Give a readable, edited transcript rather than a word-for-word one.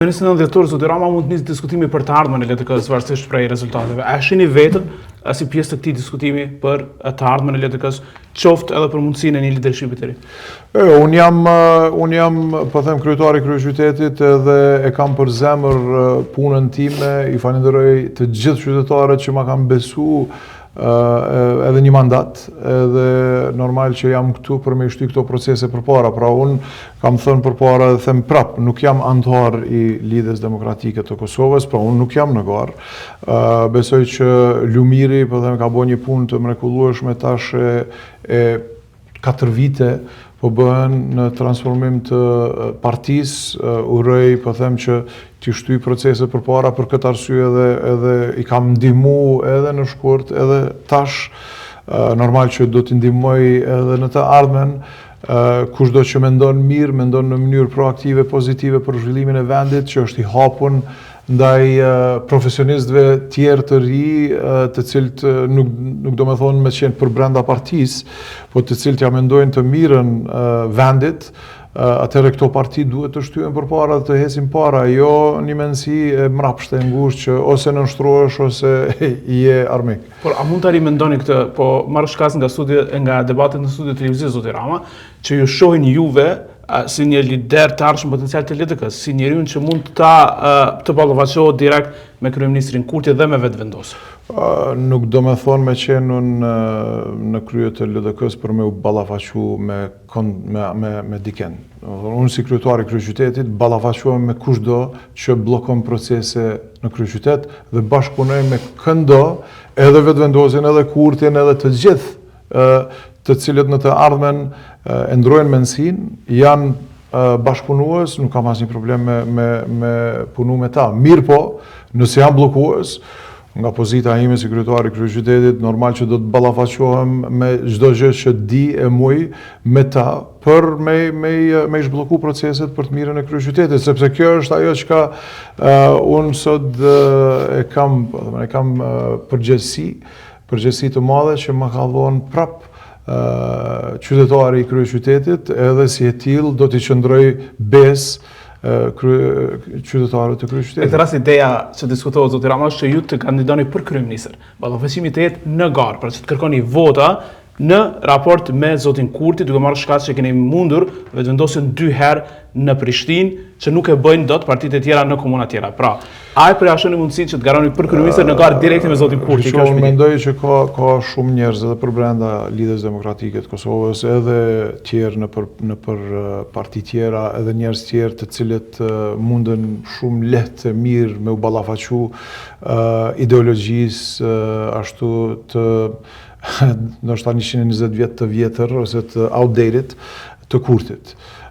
Në 29 dhjetor, zoti Rama mund të nisë diskutimi për të ardhmen e LDK-s varësisht prej rezultateve. A shihni vetën si pjesë të këtij diskutimi për të ardhmen e LDK-s, qoftë edhe për mundësinë e një leadershipi të ri? Unë jam, po them, kryetari i kryeqytetit edhe e kam për zemër punën time, i falenderoj të gjithë qytetarët që ma kanë besu edhe një mandat, edhe normal që jam këtu për me shty këto procese përpara. Pra unë kam thënë përpara dhe them prap, nuk jam antar i Lidhjes Demokratike të Kosovës, pra unë nuk jam në garë. Besoj që Lumiri, po them, ka bërë një punë të mrekullueshme tash e 4 vite po bëhen në transformim të partisë, uroj, po them, që t'i shtyj procese përpara për këtë arsye edhe i kam ndihmu edhe në shkurt, edhe tash, normal që do t'i ndihmoj edhe në të ardhmen, kushdo që mendon mirë, mendon në mënyrë proaktive, pozitive për zhvillimin e vendit, që është i hapun ndaj profesionistëve tjerë të ri, të cilët nuk do me thonë me qenë për brenda partisë, po të cilët ja mendojnë të mirën vendit, atëherë këto parti duhet të shtyhen përpara dhe të hesin para, jo një mendësi e mrapshtë e ngushtë që ose nënshtrohesh ose je armik. Por a mund ta rimendoni këtë, po marr shkas nga debatet në studio televiziv, zoti Rama, që ju shohin juve si një lider të ardhshëm potencial të LDK-s, si njeriu që mund të ballafaqohet direkt me kryeministrin Kurti dhe me vetëvendosje? Nuk do me thonë me qenë në krye të LDK-s për me u ballafaqu me diken. Unë si kryetari i kryeqytetit ballafaqohem me kushdo që bllokon procese në kryeqytet dhe bashkëpunoj me këndo edhe vetëvendosjen, edhe Kurtin, edhe të gjithë të cilët në të ardhmen e ndrojnë mendësinë, janë bashkëpunues, nuk kam asnjë problem me punu me ta. Mirë po, nëse janë bllokues, nga pozita ime si kryetari i kryeqytetit, normal që do të ballafaqohem me çdo gjë që di e muj me ta për me zhblloku proceset për të mirën e kryeqytetit, sepse kjo është ajo që unë sot e kam përgjegjësi të madhe që më ka dhënë prap qytetari i kryeqytetit, edhe si e tillë do t'i qëndroj besë qytetarët të kryeqytetit. Në këtë rast ideja që diskutohet, zoti Rama, është që ju të kandidoni për kryeministër. Ballafaqimi të jetë në garë, pra që të kërkoni vota në raport me zotin Kurti, duke marrë shkas që keni mundur vetëvendosjen 2 herë në Prishtinë, që nuk e bëjnë dot partitë e tjera në komuna tjera. Pra, a e përjashton mundësinë që të garoni për kryeministër në garë direkte me zotin Kurti? Unë mendoj që ka shumë njerëz edhe për brenda Lidhjes Demokratike të Kosovës, edhe tjerë në për parti tjera, edhe njerëz tjerë të cilët munden shumë lehtë e mirë me u ballafaqu ideologjisë ashtu të ndoshta 120 vjet të vjetër ose të outdated të Kurtit.